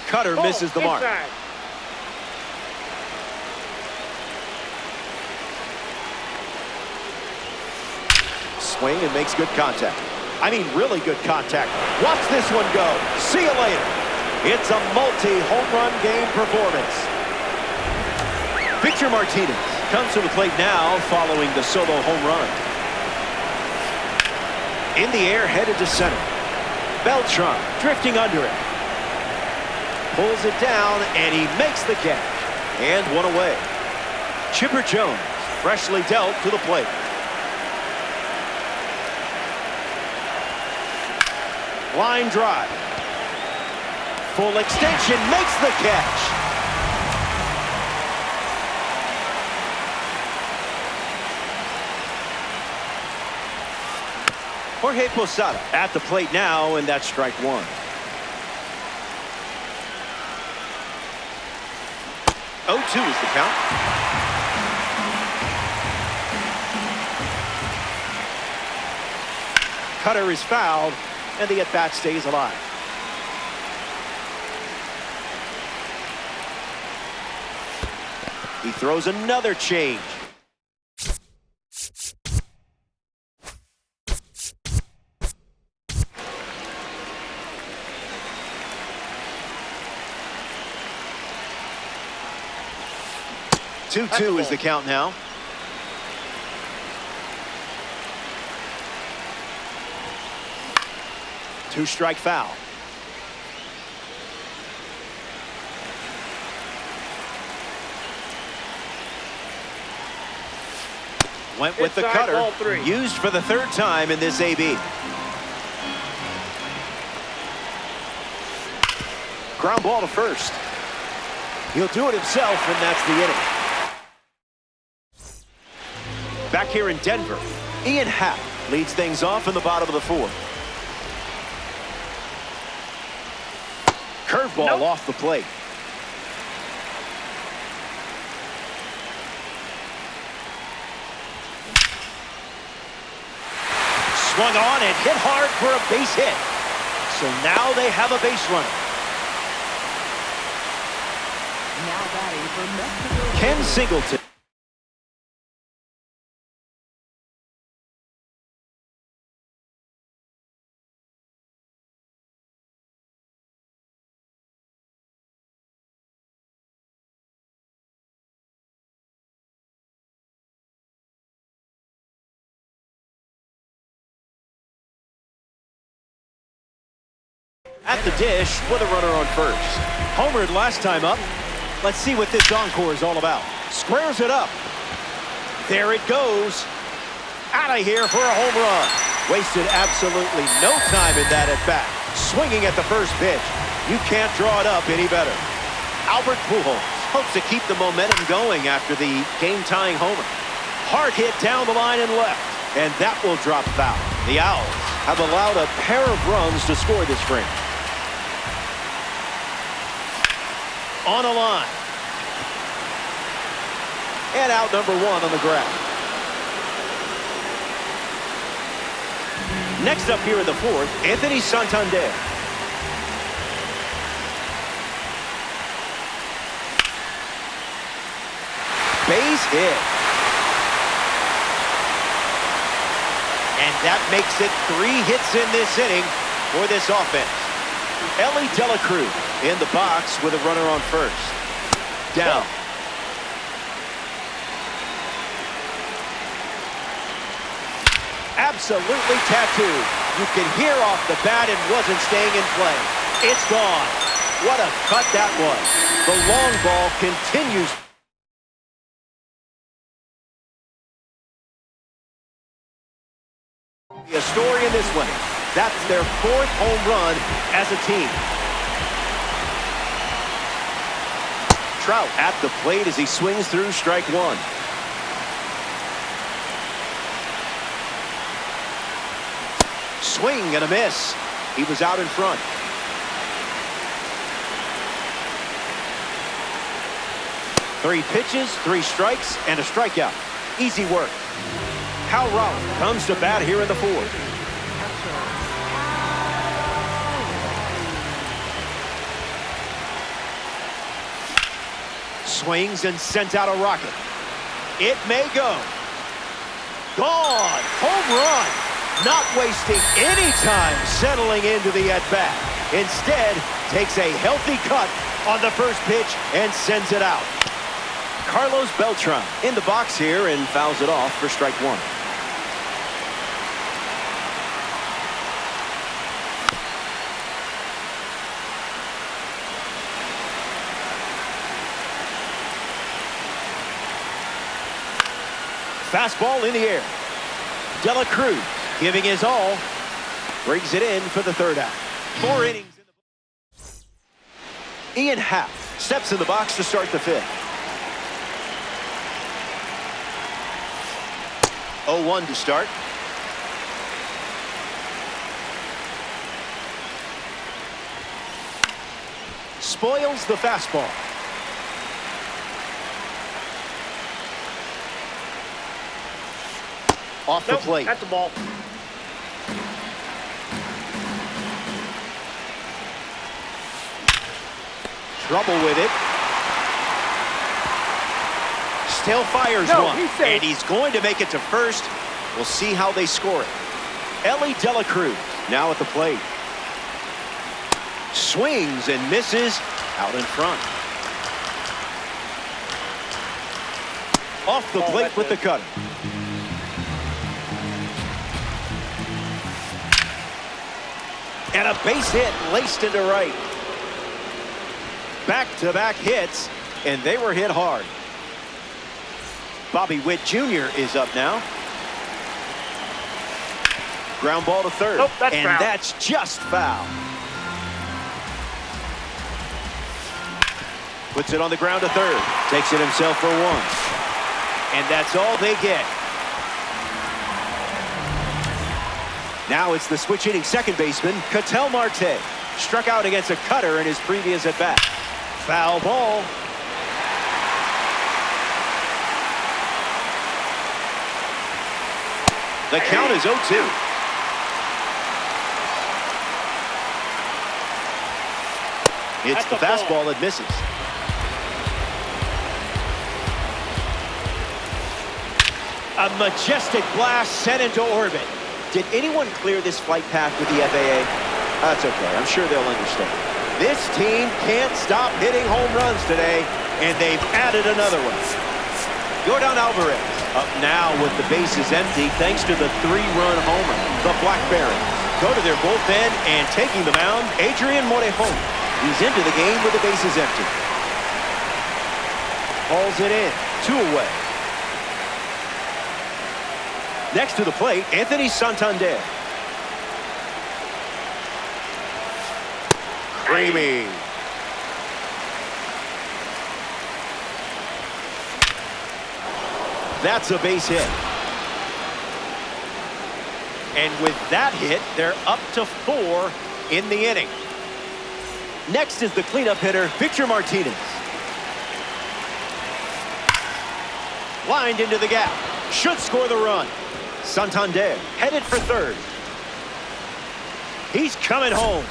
Cutter misses the mark. Inside. Swing and makes good contact. I mean, really good contact. Watch this one go. See you later. It's a multi-home run game performance. Victor Martinez comes to the plate now following the solo home run. In the air, headed to center. Beltran drifting under it. Pulls it down, and he makes the catch. And one away. Chipper Jones freshly dealt to the plate. Line drive. Full extension, makes the catch. Jorge Posada at the plate now, and that's strike one. Oh, 2 is the count. Cutter is fouled, and the at-bat stays alive. He throws another change. Two is the count now. Two-strike foul. Went with the cutter, used for the third time in this AB. Ground ball to first. He'll do it himself, and that's the inning. Back here in Denver, Ian Happ leads things off in the bottom of the fourth. Curveball off the plate. Swung on and hit hard for a base hit. So now they have a base runner. Now batting for Mexico. Ken Singleton. At the dish with a runner on first. Homered last time up. Let's see what this encore is all about. Squares it up. There it goes. Out of here for a home run. Wasted absolutely no time in that at bat. Swinging at the first pitch. You can't draw it up any better. Albert Pujols hopes to keep the momentum going after the game-tying homer. Hard hit down the line and left. And that will drop foul. The Owls have allowed a pair of runs to score this frame. On a line. And out number one on the ground. Next up here in the fourth, Anthony Santander. Base hit. And that makes it 3 hits in this inning for this offense. Ellie De La Cruz in the box with a runner on first. Down. Absolutely tattooed. You can hear off the bat it wasn't staying in play. It's gone. What a cut that was. The long ball continues. A story in this one. That's their 4th home run as a team. Trout at the plate as he swings through strike one. Swing and a miss. He was out in front. Three pitches, 3 strikes, and a strikeout. Easy work. Hal Raleigh comes to bat here in the fourth. Swings and sends out a rocket. It may go. Gone. Home run. Not wasting any time settling into the at-bat. Instead, takes a healthy cut on the first pitch and sends it out. Carlos Beltran in the box here and fouls it off for strike one. Fastball in the air. De La Cruz giving his all. Brings it in for the third out. 4 innings. Ian Happ steps in the box to start the fifth. 0-1 to start. Spoils the fastball. Off the plate. That's the ball. Trouble with it. Still fires one. And he's going to make it to first. We'll see how they score it. Ellie De La Cruz now at the plate. Swings and misses out in front. Off the plate with the cutter. And a base hit laced into right. Back-to-back hits, and they were hit hard. Bobby Witt Jr. is up now. Ground ball to third. Nope, that's and foul. That's just foul. Puts it on the ground to third. Takes it himself for one. And that's all they get. Now it's the switch-hitting second baseman, Ketel Marte. Struck out against a cutter in his previous at-bat. Foul ball. The count is 0-2. It's the fastball that misses. A majestic blast sent into orbit. Did anyone clear this flight path with the FAA? That's okay. I'm sure they'll understand. This team can't stop hitting home runs today, and they've added another one. Yordan Alvarez up now with the bases empty thanks to the 3-run homer. The Blackberries go to their bullpen and taking the mound, Adrian Morejon. He's into the game with the bases empty. Hauls it in. 2 away. Next to the plate, Anthony Santander. Creamy. That's a base hit. And with that hit, they're up to 4 in the inning. Next is the cleanup hitter, Victor Martinez. Lined into the gap. Should score the run. Santander headed for third. He's coming home.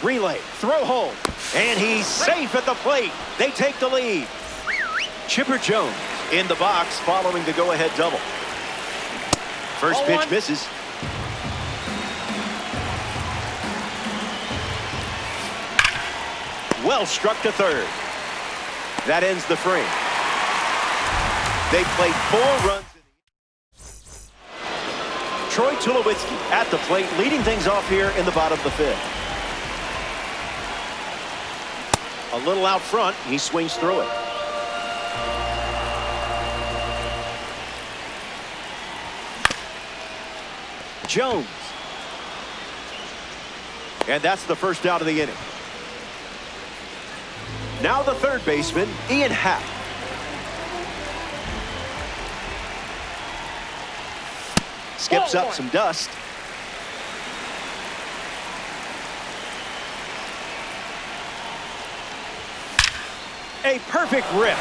Relay, throw home. And he's safe at the plate. They take the lead. Chipper Jones in the box following the go-ahead double. First pitch misses. Well struck to third. That ends the frame. They played 4 runs. Troy Tulowitzki at the plate, leading things off here in the bottom of the 5th. A little out front, he swings through it. Jones. And that's the first out of the inning. Now the third baseman, Ian Happ. Skips up some dust. A perfect rip.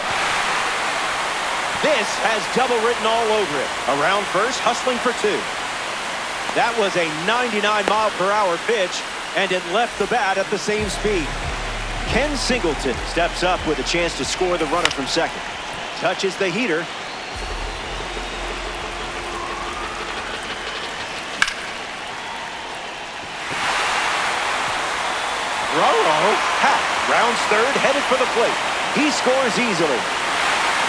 This has double written all over it. Around first, hustling for 2. That was a 99-mile-per-hour pitch, and it left the bat at the same speed. Ken Singleton steps up with a chance to score the runner from second. Touches the heater. Happ rounds third, headed for the plate. He scores easily.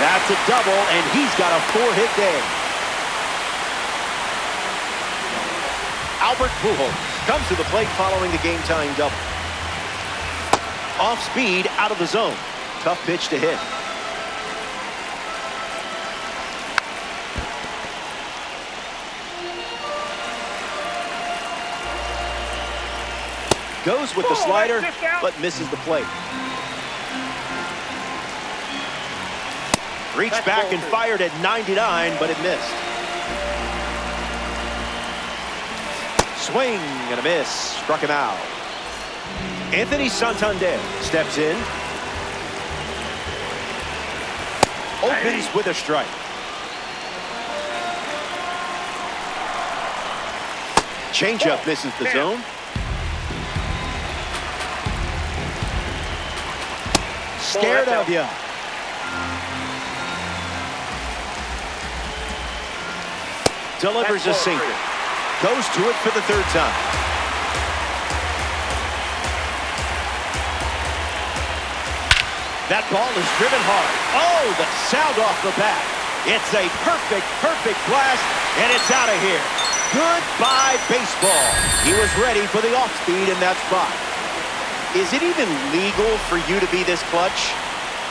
That's a double, and he's got a 4-hit day. Albert Pujols comes to the plate following the game-tying double. Off speed, out of the zone. Tough pitch to hit. Goes with the slider, but misses the plate. Reached back and fired at 99, but it missed. Swing and a miss. Struck him out. Anthony Santander steps in. Opens with a strike. Changeup misses the zone. Scared of you. Delivers a sinker. Goes to it for the third time. That ball is driven hard. Oh, the sound off the bat. It's a perfect blast, and it's out of here. Goodbye, baseball. He was ready for the off-speed in that spot. Is it even legal for you to be this clutch?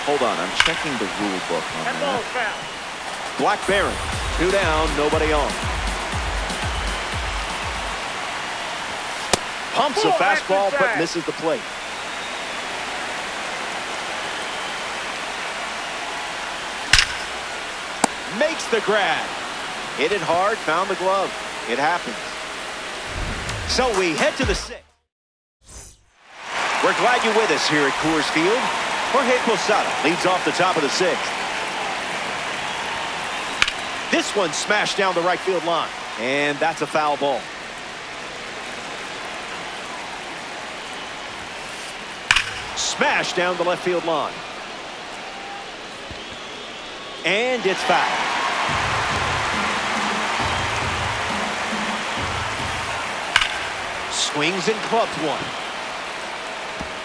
Hold on, I'm checking the rule book on that. Black Baron, 2 down, nobody on. Pumps a fastball, but misses the plate. Makes the grab. Hit it hard, found the glove. It happens. So we head to the 6th. We're glad you're with us here at Coors Field. Jorge Posada leads off the top of the 6th. This one smashed down the right field line, and that's a foul ball. Smashed down the left field line. And it's foul. Swings and clubs one.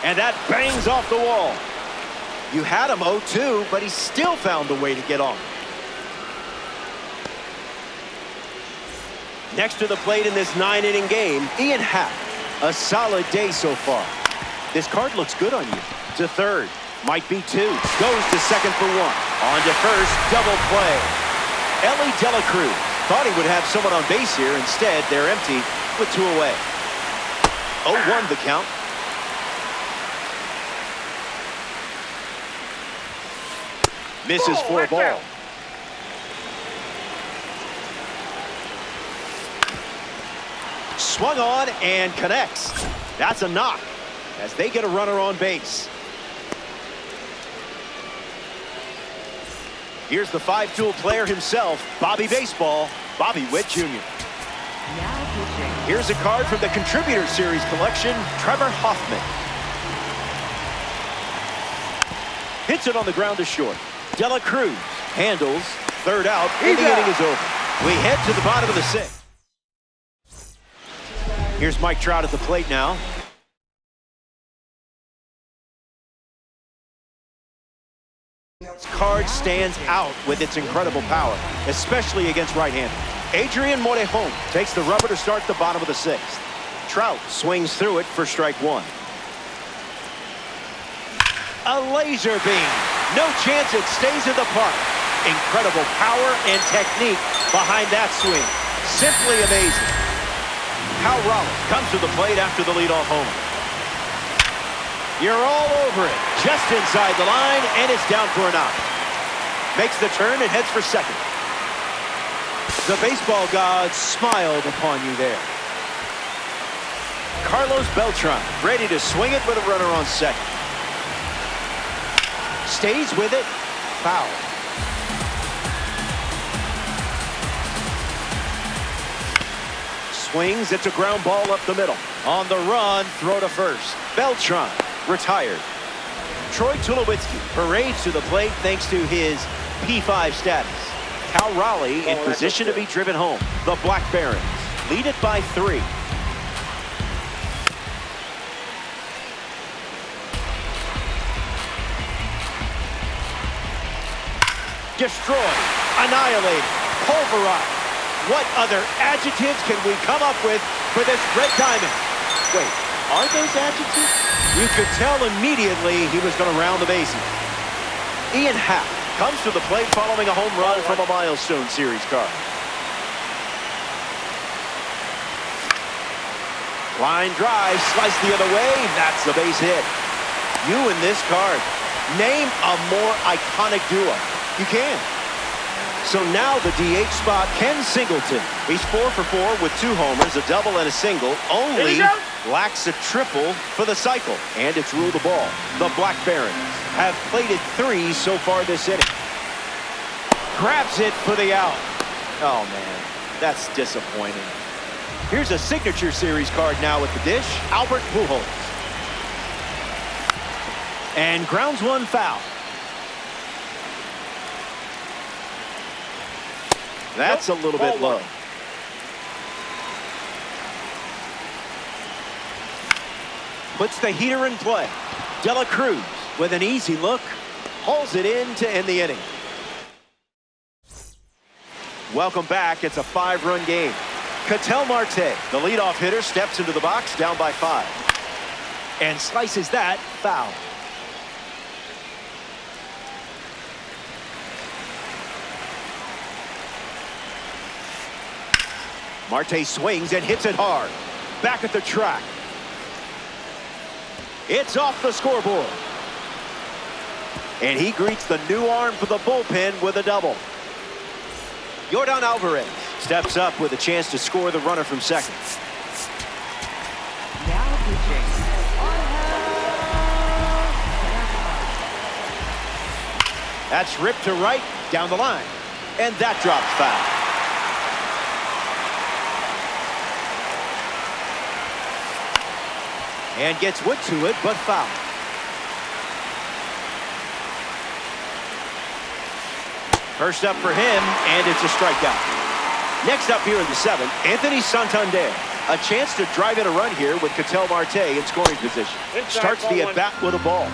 And that bangs off the wall. You had him 0-2, but he still found a way to get on. Next to the plate in this 9-inning game, Ian Happ. A solid day so far. This card looks good on you. To third. Might be 2. Goes to second for 1. On to first. Double play. Ellie Dela Cruz thought he would have someone on base here. Instead, they're empty with 2 away. 0-1 the count. Misses for a ball. Swung on and connects. That's a knock as they get a runner on base. Here's the 5-tool player himself, Bobby Baseball, Bobby Witt Jr. Here's a card from the Contributor Series collection, Trevor Hoffman. Hits it on the ground to short. Dela Cruz handles. Third out, and the inning is over. We head to the bottom of the 6th. Here's Mike Trout at the plate now. This card stands out with its incredible power, especially against right-handers. Adrian Morejon takes the rubber to start the bottom of the 6th. Trout swings through it for strike 1. A laser beam. No chance it stays in the park. Incredible power and technique behind that swing. Simply amazing. Kyle Rollins comes to the plate after the leadoff homer. You're all over it. Just inside the line, and it's down for an out. Makes the turn and heads for second. The baseball gods smiled upon you there. Carlos Beltran ready to swing it with a runner on second. Stays with it. Foul. Swings. It's a ground ball up the middle. On the run, throw to first. Beltran retired. Troy Tulowitzki parades to the plate thanks to his P5 status. Cal Raleigh in position to be driven home. The Black Barons lead it by 3. Destroyed, annihilated, pulverized. What other adjectives can we come up with for this red diamond? Wait, are those adjectives? You could tell immediately he was going to round the bases. Ian Happ comes to the plate following a home run from a milestone series card. Line drive, slice the other way. That's the base hit. You and this card. Name a more iconic duo. You can. So now the DH spot, Ken Singleton. He's 4 for 4 with 2 homers, a double and a single. Only lacks a triple for the cycle. And it's ruled the ball. The Black Barons have plated 3 so far this inning. Grabs it for the out. Oh, man, that's disappointing. Here's a signature series card now at the dish. Albert Pujols. And grounds one foul. That's a little bit low. Puts the heater in play. De La Cruz with an easy look. Hauls it in to end the inning. Welcome back. It's a 5-run game. Ketel Marte, the leadoff hitter, steps into the box down by 5. And slices that foul. Marte swings and hits it hard. Back at the track. It's off the scoreboard. And he greets the new arm for the bullpen with a double. Yordan Alvarez steps up with a chance to score the runner from second. Now pitching. That's ripped to right, down the line. And that drops foul. And gets wood to it, but foul. First up for him, and it's a strikeout. Next up here in the 7th, Anthony Santander. A chance to drive in a run here with Ketel Marte in scoring position. Starts the at-bat with a ball.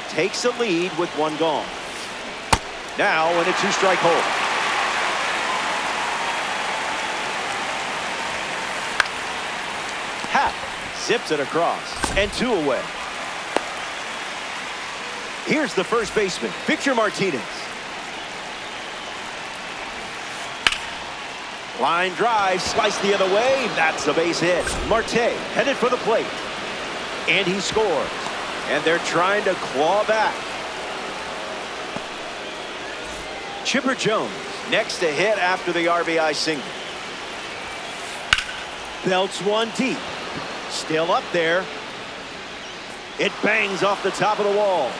Takes a lead with 1 gone. Now in a 2-strike hole. Happ zips it across and 2 away. Here's the first baseman, Victor Martinez. Line drive, slice the other way. That's a base hit. Marte headed for the plate. And he scores. And they're trying to claw back. Chipper Jones next to hit after the RBI single. Belts one deep. Still up there. It bangs off the top of the wall.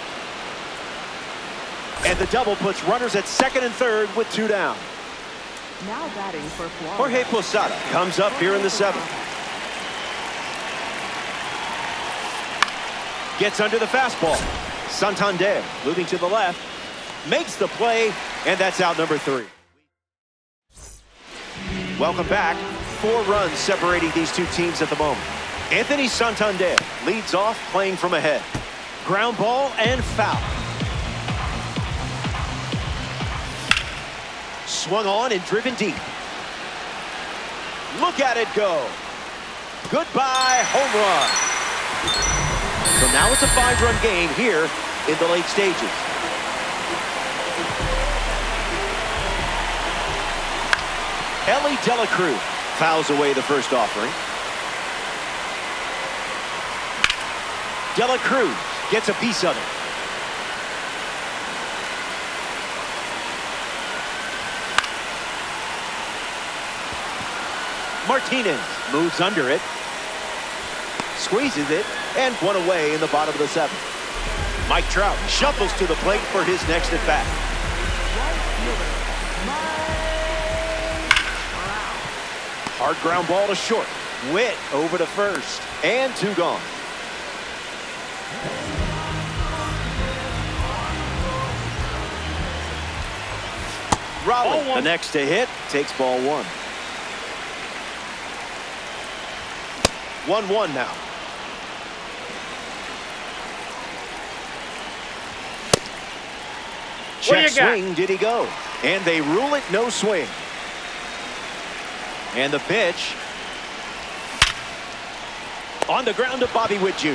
And the double puts runners at second and third with 2 down. Now batting for Florida. Jorge Posada comes up here in the 7th. Gets under the fastball. Santander moving to the left. Makes the play, and that's out number 3. Welcome back. 4 runs separating these 2 teams at the moment. Anthony Santander leads off playing from ahead. Ground ball and foul. Swung on and driven deep. Look at it go. Goodbye, home run. So now it's a 5-run game here in the late stages. Ellie De La Cruz fouls away the first offering. De La Cruz gets a piece of it. Martinez moves under it. Squeezes it, and 1 away in the bottom of the 7th. Mike Trout shuffles to the plate for his next at-bat. Hard ground ball to short. Witt over to first. And 2 gone. Raleigh, the next to hit, takes ball 1. 1-1 now. Check swing, did he go? And they rule it no swing. And the pitch. On the ground to Bobby Witt Jr.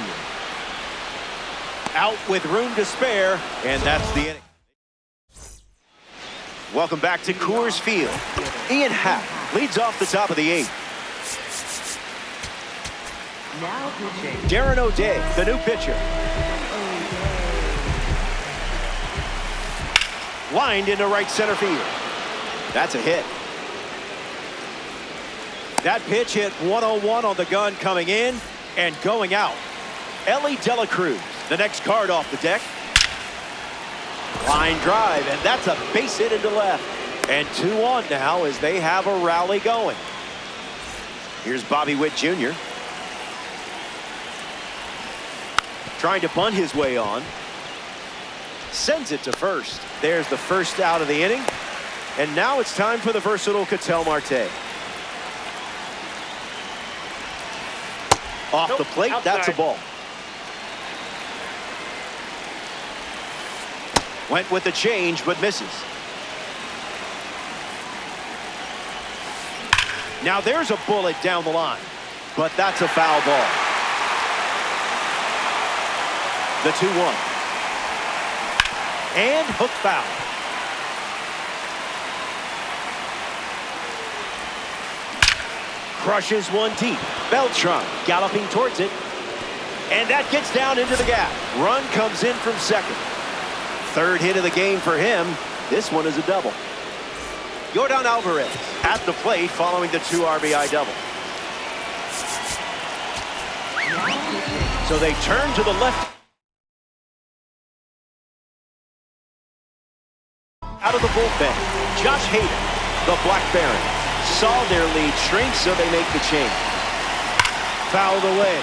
Out with room to spare, and that's the inning. Welcome back to Coors Field. Ian Happ leads off the top of the 8th. Now pitching. Darren O'Day, the new pitcher. Lined into right center field. That's a hit. That pitch hit 101 on the gun coming in and going out. Ellie Dela Cruz, the next card off the deck. Line drive, and that's a base hit into left. And 2 on now as they have a rally going. Here's Bobby Witt Jr. Trying to bunt his way on. Sends it to first. There's the first out of the inning. And now it's time for the versatile Ketel Marte. Off the plate, outside. That's a ball. Went with the change, but misses. Now there's a bullet down the line, but that's a foul ball. The 2-1. And hook foul. Crushes one deep. Beltran galloping towards it. And that gets down into the gap. Run comes in from second. Third hit of the game for him. This one is a double. Yordan Alvarez at the plate following the 2 RBI double. So they turn to the left. Out of the bullpen, Josh Hader, the Black Baron, saw their lead shrink, so they make the change. Fouled away.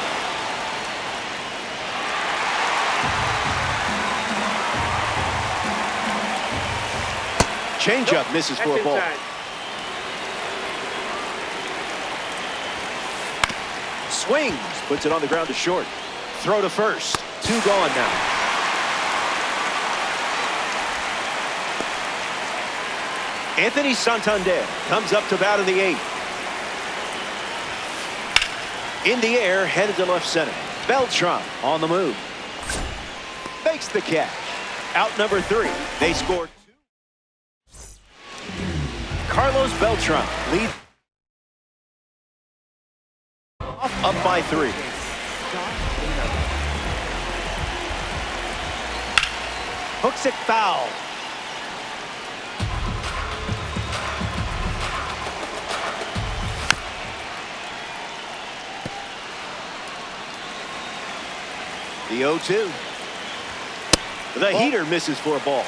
Changeup misses for a ball. Swings, puts it on the ground to short. Throw to first. 2 gone now. Anthony Santander comes up to bat in the 8th. In the air, headed to left center. Beltran on the move. Makes the catch. Out number 3. They scored 2. Carlos Beltran leads off up by 3. Hooks it foul. The 0-2. The heater misses for a ball.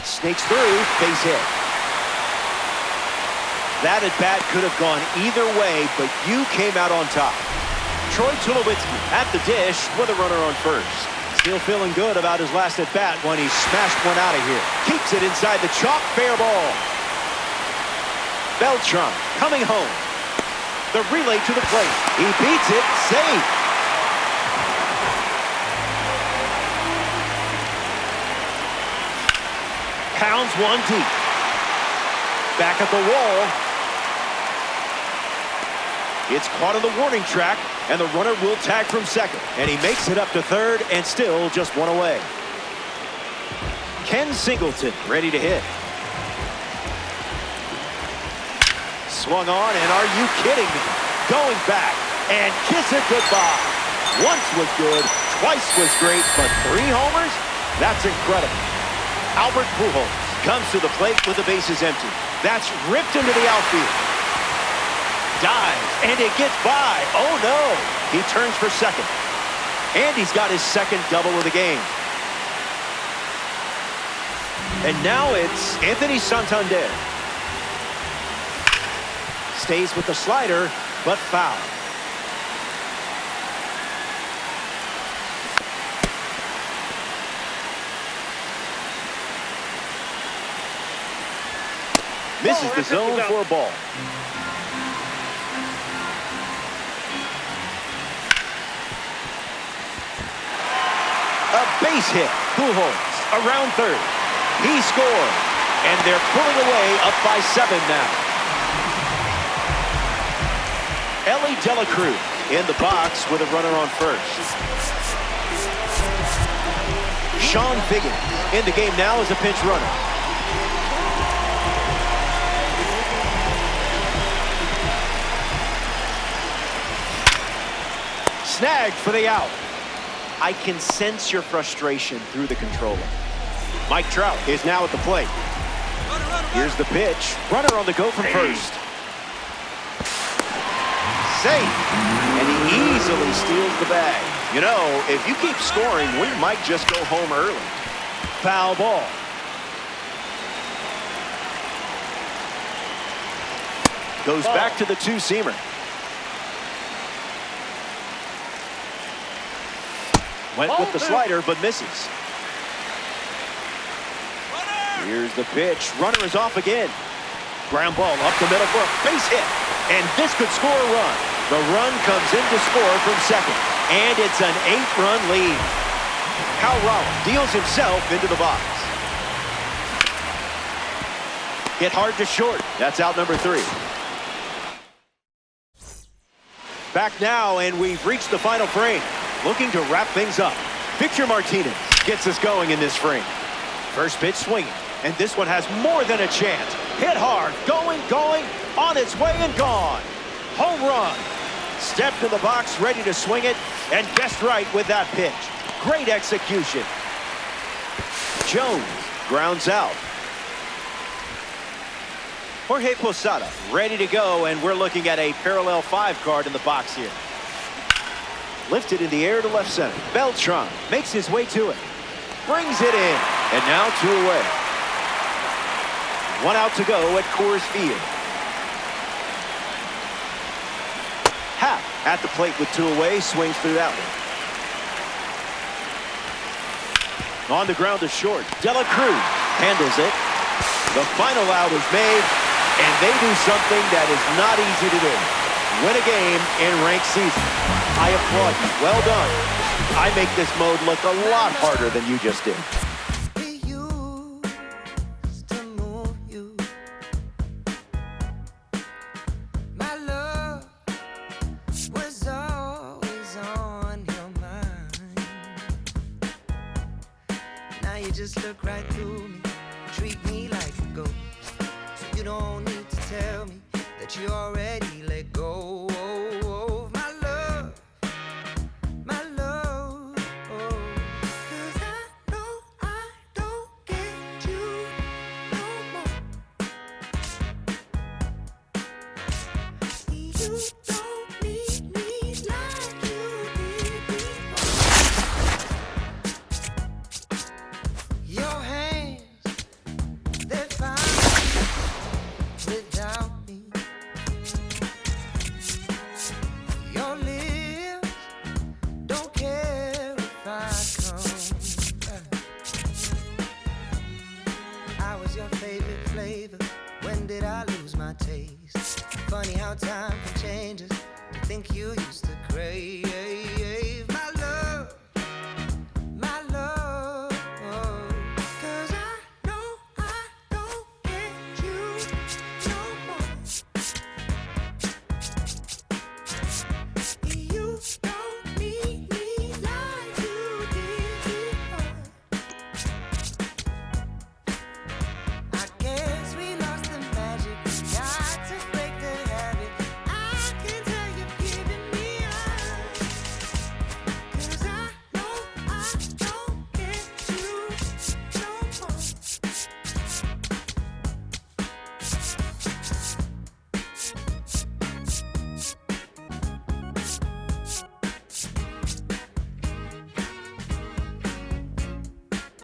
Snakes through, base hit. That at bat could have gone either way, but you came out on top. Troy Tulowitzki at the dish with a runner on first. Still feeling good about his last at bat when he smashed one out of here. Keeps it inside the chalk, fair ball. Beltran coming home. The relay to the plate. He beats it, safe. Pounds one deep. Back at the wall. It's caught on the warning track, and the runner will tag from second. And he makes it up to third, and still just 1 away. Ken Singleton ready to hit. Swung on, and are you kidding me? Going back and kiss it goodbye. Once was good, twice was great, but 3 homers? That's incredible. Albert Pujols comes to the plate with the bases empty. That's ripped into the outfield. Dives, and it gets by. Oh no! He turns for second. And he's got his second double of the game. And now it's Anthony Santander. Stays with the slider, but foul. Misses the zone for a ball. A base hit. Pujols around third. He scored. And they're pulling away up by 7 now. Ellie De La Cruz in the box with a runner on first. Sean Figgins in the game now as a pinch runner. Snagged for the out. I can sense your frustration through the controller. Mike Trout is now at the plate. Here's the pitch. Runner on the go from first. Safe. And he easily steals the bag. You know, if you keep scoring, we might just go home early. Foul ball. Goes back to the two-seamer. Went with the slider, but misses. Here's the pitch. Runner is off again. Ground ball up the middle for a base hit. And this could score a run. The run comes in to score from second. And it's an 8-run lead. Kyle Rollins deals himself into the box. Hit hard to short. That's out number 3. Back now, and we've reached the final frame. Looking to wrap things up. Victor Martinez gets us going in this frame. First pitch swinging, and this one has more than a chance. Hit hard, going, on its way and gone. Home run. Stepped to the box, ready to swing it, and guessed right with that pitch. Great execution. Jones grounds out. Jorge Posada ready to go, and we're looking at a parallel 5 card in the box here. Lifted in the air to left center. Beltran makes his way to it. Brings it in. And now 2 away. 1 out to go at Coors Field. Happ at the plate with 2 away. Swings through that one. On the ground to short. De La Cruz handles it. The final out is made. And they do something that is not easy to do. Win a game in ranked season. I applaud you. Well done. I make this mode look a lot harder than you just did. We used to move you. My love was always on your mind. Now you just look right through me, treat me like a ghost. So you don't need to tell me that you already let go. Funny how time can change us. To think you used to crave